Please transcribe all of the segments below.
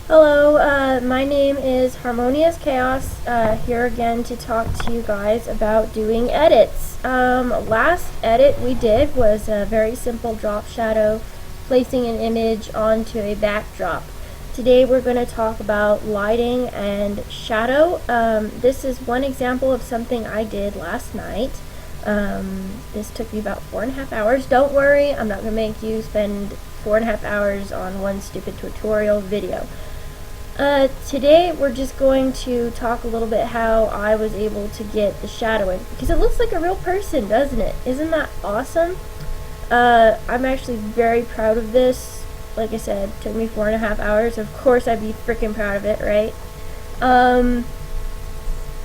Hello, my name is Harmonious Chaos, here again to talk to you guys about doing edits. Last edit we did was a very simple drop shadow, placing an image onto a backdrop. Today we're going to talk about lighting and shadow. This is one example of something I did last night. This took me about 4.5 hours. Don't worry, I'm not going to make you spend 4.5 hours on one stupid tutorial video. Today we're just going to talk a little bit how I was able to get the shadowing, because it looks like a real person, doesn't it? Isn't that awesome? I'm actually very proud of this. Like I said, it took me 4.5 hours. Of course I'd be freaking proud of it, right? I'm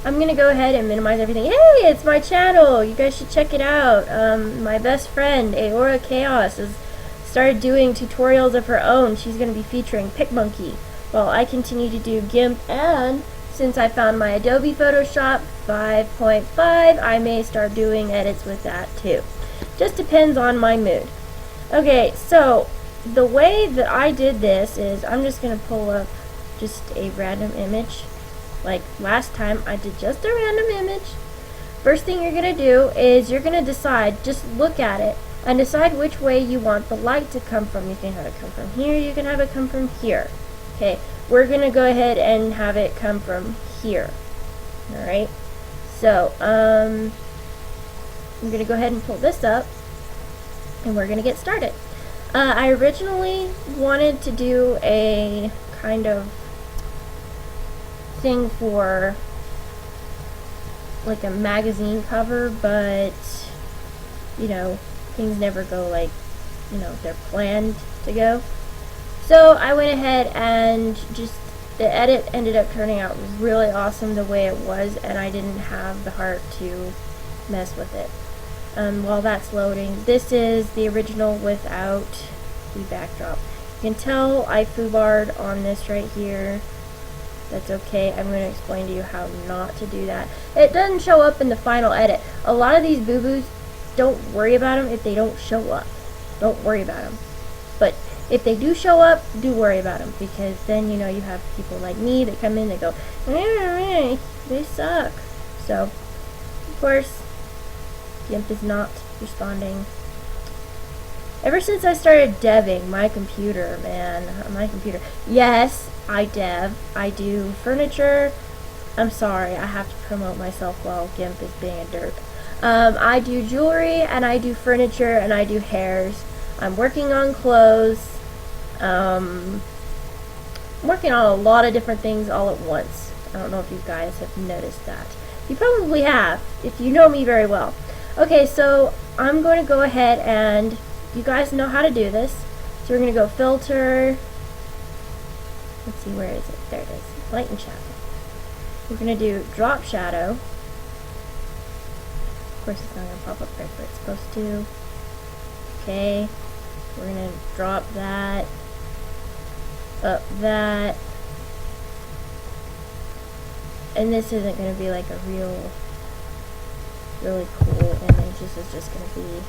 gonna go ahead and minimize everything. Hey, it's my channel! You guys should check it out. My best friend, Aora Chaos, has started doing tutorials of her own. She's gonna be featuring PicMonkey. Well, I continue to do GIMP, and since I found my Adobe Photoshop 5.5, I may start doing edits with that too. Just depends on my mood. Okay, so the way that I did this is I'm just going to pull up just a random image. Like last time, I did just a random image. First thing you're going to do is you're going to decide, just look at it, and decide which way you want the light to come from. You can have it come from here, you can have it come from here. Okay, we're going to go ahead and have it come from here. Alright, so I'm going to go ahead and pull this up, and we're going to get started. I originally wanted to do a kind of thing for like a magazine cover, but you know, things never go like, you know, they're planned to go. So I went ahead and just, the edit ended up turning out really awesome the way it was, and I didn't have the heart to mess with it. While that's loading, this is the original without the backdrop. You can tell I foobarred on this right here. That's okay. I'm going to explain to you how not to do that. It doesn't show up in the final edit. A lot of these boo-boos, don't worry about them if they don't show up. Don't worry about them. But if they do show up, do worry about them, because then, you know, you have people like me that come in and go, they suck. So, of course, GIMP is not responding. Ever since I started deving, my computer, yes, I dev. I do furniture. I'm sorry, I have to promote myself while GIMP is being a derp. I do jewelry, and I do furniture, and I do hairs. I'm working on clothes. I'm working on a lot of different things all at once. I don't know if you guys have noticed that. You probably have, if you know me very well. Okay, so I'm going to go ahead, and you guys know how to do this. So we're going to go filter. Let's see, where is it? There it is. Light and shadow. We're going to do drop shadow. Of course, it's not going to pop up right where it's supposed to. Okay. We're going to drop that, up that, and this isn't going to be like a really cool image. This is just going to be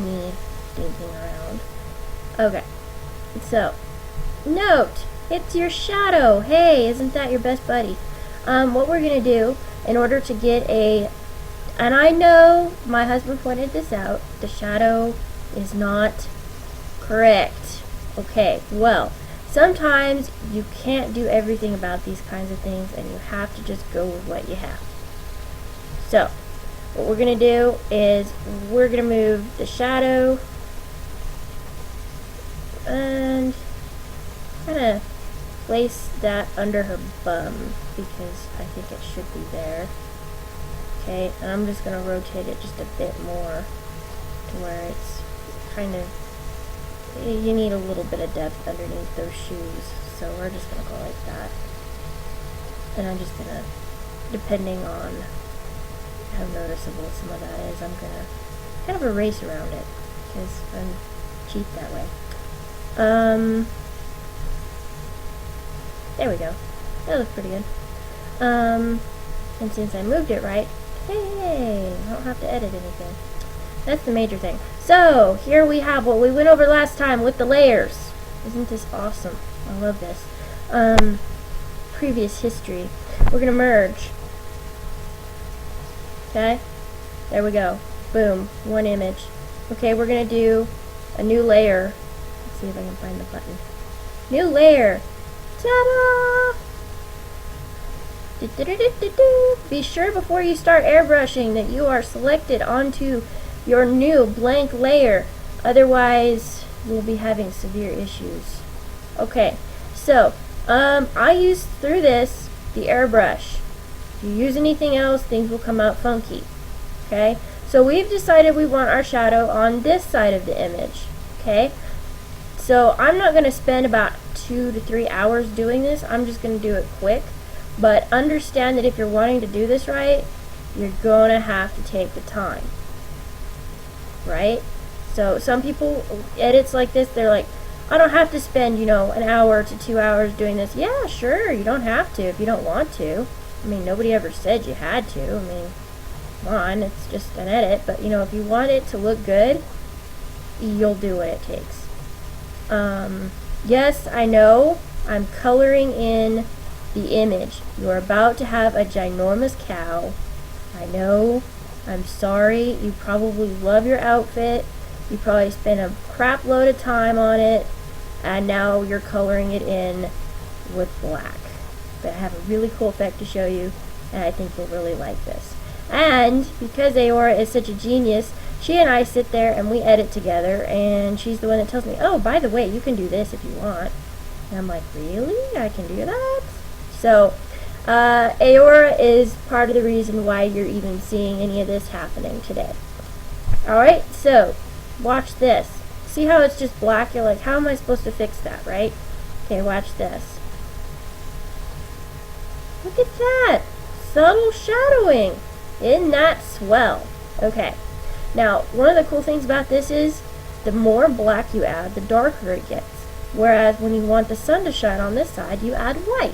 me dinking around. Okay, so note, it's your shadow. Hey, isn't that your best buddy? What we're going to do in order to get a, and I know my husband pointed this out, the shadow is not correct. Okay, well, sometimes you can't do everything about these kinds of things, and you have to just go with what you have. So, what we're going to do is we're going to move the shadow and kind of place that under her bum, because I think it should be there. Okay, and I'm just going to rotate it just a bit more to where it's kind of, you need a little bit of depth underneath those shoes, so we're just going to go like that. And I'm just going to, depending on how noticeable some of that is, I'm going to kind of erase around it, because I'm cheap that way. There we go. That looks pretty good. And since I moved it right, hey, I don't have to edit anything. That's the major thing. So, here we have what we went over last time with the layers. Isn't this awesome? I love this. previous history. We're gonna merge. Okay, there we go. Boom, one image. Okay, we're gonna do a new layer. Let's see if I can find the button. New layer. Ta-da! Be sure before you start airbrushing that you are selected onto your new blank layer. Otherwise, you'll be having severe issues. Okay, so I use through this the airbrush. If you use anything else, things will come out funky. Okay, so we've decided we want our shadow on this side of the image. Okay, so I'm not going to spend about 2 to 3 hours doing this. I'm just going to do it quick. But understand that if you're wanting to do this right, you're going to have to take the time. Right? So some people edits like this, they're like, I don't have to spend, an hour to 2 hours doing this. Yeah, sure, you don't have to if you don't want to. I mean, nobody ever said you had to. I mean, come on, it's just an edit. But, if you want it to look good, you'll do what it takes. Yes, I know, I'm coloring in the image. You're about to have a ginormous cow. I know. I'm sorry. You probably love your outfit. You probably spent a crap load of time on it, and now you're coloring it in with black. But I have a really cool effect to show you, and I think you'll really like this. And because Aora is such a genius, she and I sit there and we edit together, and she's the one that tells me, oh, by the way, you can do this if you want. And I'm like, really? I can do that? So, Aora is part of the reason why you're even seeing any of this happening today. Alright, so, watch this. See how it's just black? You're like, how am I supposed to fix that, right? Okay, watch this. Look at that! Subtle shadowing! Isn't that swell? Okay. Now, one of the cool things about this is, the more black you add, the darker it gets. Whereas, when you want the sun to shine on this side, you add white.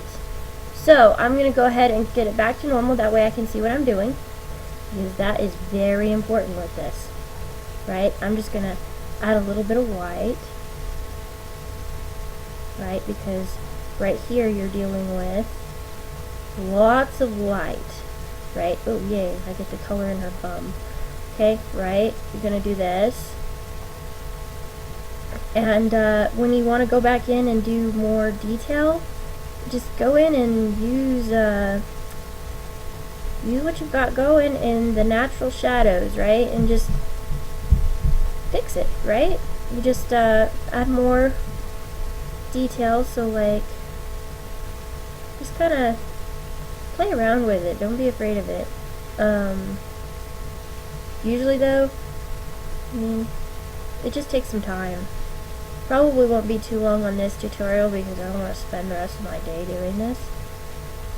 So, I'm going to go ahead and get it back to normal, that way I can see what I'm doing. Because that is very important with this. Right? I'm just going to add a little bit of white. Right? Because right here you're dealing with lots of light. Right? Oh, yay. I get the color in her bum. Okay, right? You're going to do this. And when you want to go back in and do more detail, just go in and use what you've got going in the natural shadows, right? And just fix it, right? You just add more details, so like just kind of play around with it. Don't be afraid of it. Usually though, I mean, it just takes some time. Probably won't be too long on this tutorial because I don't want to spend the rest of my day doing this,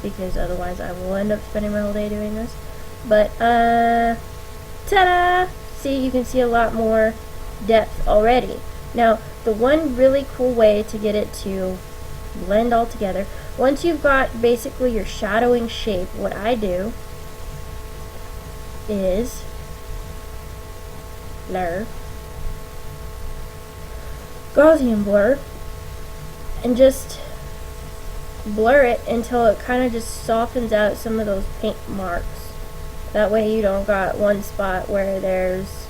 because otherwise I will end up spending my whole day doing this. But ta-da! See, you can see a lot more depth already. Now, the one really cool way to get it to blend all together, once you've got basically your shadowing shape, what I do is blur, Gaussian blur, and just blur it until it kind of just softens out some of those paint marks. That way you don't got one spot where there's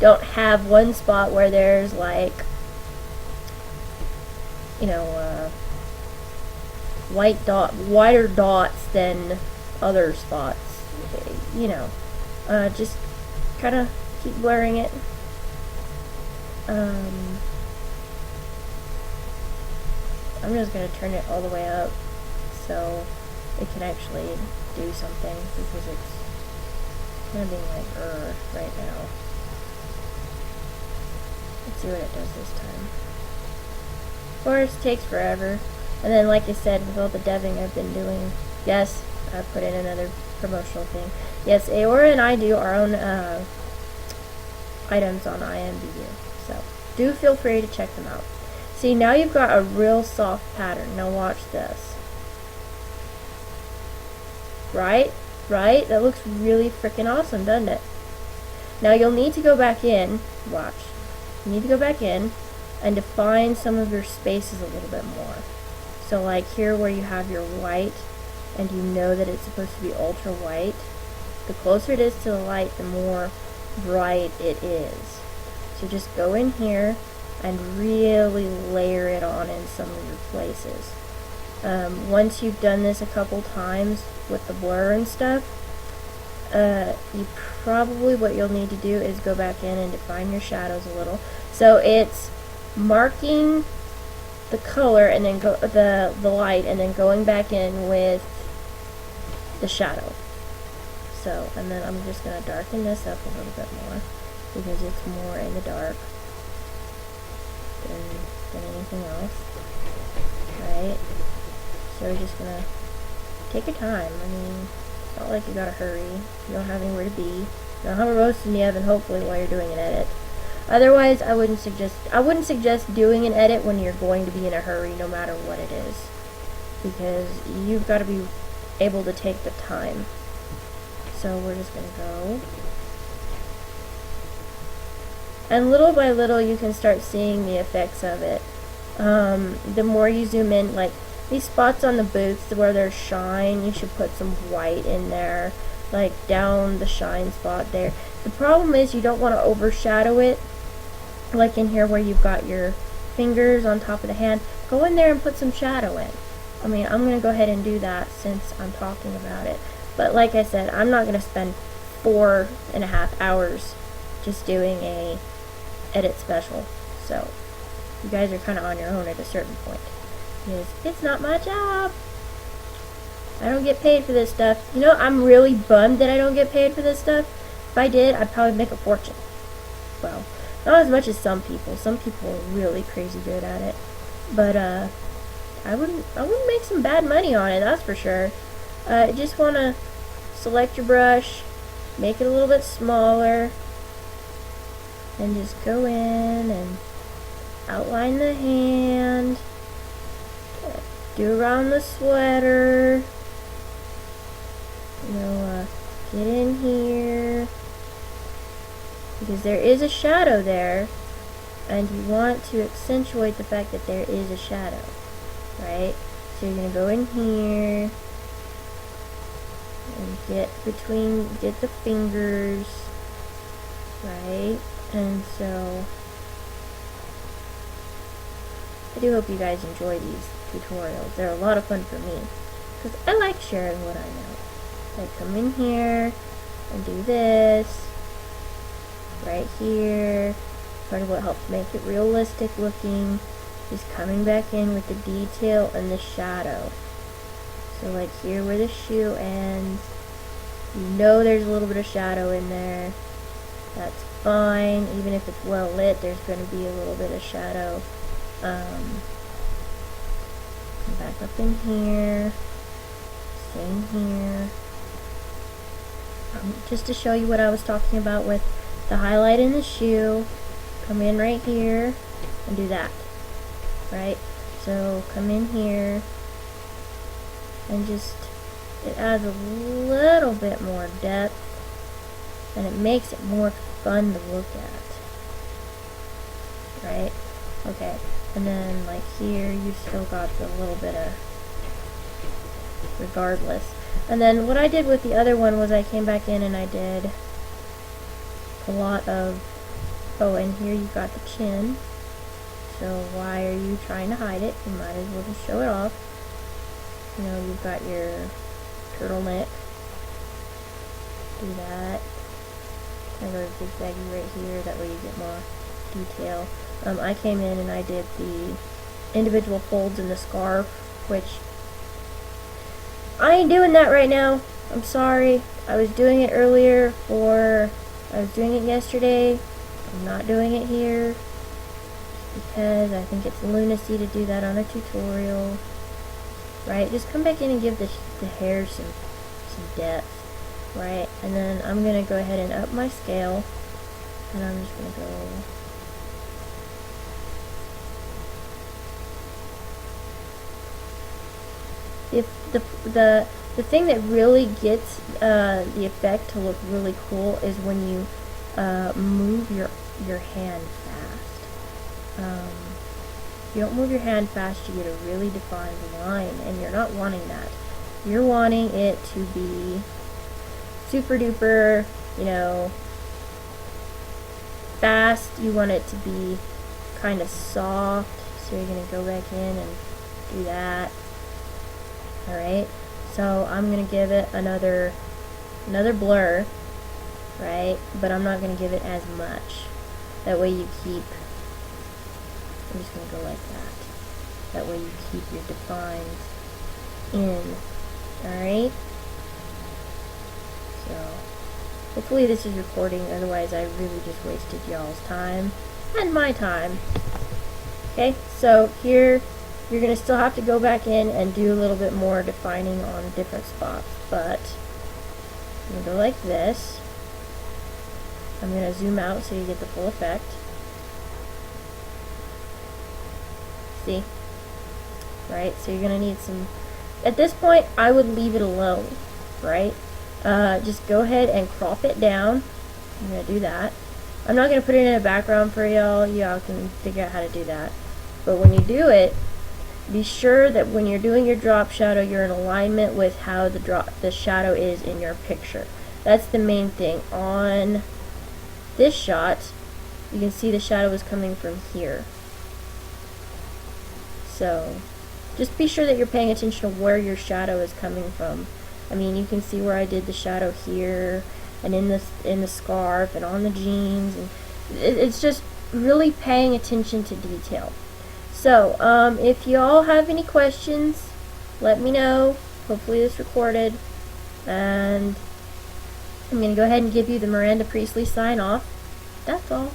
don't have one spot where there's like wider dots than other spots. Just kind of keep blurring it. I'm just going to turn it all the way up so it can actually do something, because it's kind of being like right now. Let's see what it does this time. Of course, it takes forever. And then, like I said, with all the deving I've been doing, yes, I put in another promotional thing. Yes, Aora and I do our own items on IMVU, so do feel free to check them out. See, now you've got a real soft pattern. Now watch this. Right? Right? That looks really freaking awesome, doesn't it? Now you'll need to go back in. Watch. You need to go back in and define some of your spaces a little bit more. So like here where you have your white and you know that it's supposed to be ultra white, the closer it is to the light, the more bright it is. So just go in here and really layer it on in some of your places. Once you've done this a couple times with the blur and stuff, you probably, what you'll need to do is go back in and define your shadows a little. So it's marking the color and then go the light and then going back in with the shadow. So, and then I'm just going to darken this up a little bit more because it's more in the dark than anything else, right? So we're just going to take your time. I mean, it's not like you got to hurry. You don't have anywhere to be. You don't have a roast in the oven, hopefully, while you're doing an edit. Otherwise, I wouldn't suggest doing an edit when you're going to be in a hurry, no matter what it is, because you've got to be able to take the time. So we're just going to go. And little by little, you can start seeing the effects of it. The more you zoom in, like these spots on the boots where there's shine, you should put some white in there, like down the shine spot there. The problem is you don't want to overshadow it, like in here where you've got your fingers on top of the hand. Go in there and put some shadow in. I mean, I'm going to go ahead and do that since I'm talking about it. But like I said, I'm not going to spend 4.5 hours just doing a edit special. So you guys are kind of on your own at a certain point, because it's not my job. I don't get paid for this stuff. You know, I'm really bummed that I don't get paid for this stuff. If I did, I'd probably make a fortune. Well, not as much as some people. Some people are really crazy good at it. But I wouldn't make some bad money on it, that's for sure. Just want to select your brush, make it a little bit smaller, and just go in and outline the hand, do around the sweater, you know, get in here, because there is a shadow there, and you want to accentuate the fact that there is a shadow, right? So you're going to go in here and get the fingers, right? And so I do hope you guys enjoy these tutorials. They're a lot of fun for me, because I like sharing what I know. Like, come in here and do this right here. Part of what helps make it realistic looking is coming back in with the detail and the shadow. So like here where the shoe ends, you know there's a little bit of shadow in there. That's fine. Even if it's well lit, there's going to be a little bit of shadow. Come back up in here. Same here. Just to show you what I was talking about with the highlight in the shoe, come in right here and do that. Right? So come in here and just, it adds a little bit more depth and it makes it more fun to look at. Right? Okay. And then like here you've still got the little bit of regardless. And then what I did with the other one was I came back in and I did a lot of, oh, and here you've got the chin. So why are you trying to hide it? You might as well just show it off. You know, you've got your turtleneck. Do that. Kind of zigzaggy right here, that way you get more detail. I came in and I did the individual folds in the scarf, which I ain't doing that right now. I'm sorry. I was doing it earlier I was doing it yesterday. I'm not doing it here because I think it's lunacy to do that on a tutorial. Right? Just come back in and give the hair some depth. Right? And then I'm going to go ahead and up my scale. And I'm just going to go... If the thing that really gets the effect to look really cool is when you move your hand fast. If you don't move your hand fast, you get a really defined line, and you're not wanting that. You're wanting it to be super duper, you know, fast. You want it to be kind of soft, so you're going to go back in and do that. Alright, so I'm going to give it another blur, right, but I'm not going to give it as much. That way you keep, I'm just going to go like that. That way you keep your defines in. Alright, so hopefully this is recording, otherwise I really just wasted y'all's time and my time. Okay, so here you're going to still have to go back in and do a little bit more defining on different spots, but I'm going to go like this. I'm going to zoom out so you get the full effect. See? Right, so you're going to need some, at this point I would leave it alone, right? Just go ahead and crop it down. I'm going to do that. I'm not going to put it in a background for y'all. Y'all can figure out how to do that. But when you do it, be sure that when you're doing your drop shadow, you're in alignment with how the shadow is in your picture. That's the main thing. On this shot, you can see the shadow is coming from here. So just be sure that you're paying attention to where your shadow is coming from. I mean, you can see where I did the shadow here, and in the scarf, and on the jeans, and it's just really paying attention to detail. So, if y'all have any questions, let me know. Hopefully this recorded. And I'm going to go ahead and give you the Miranda Priestley sign off. That's all.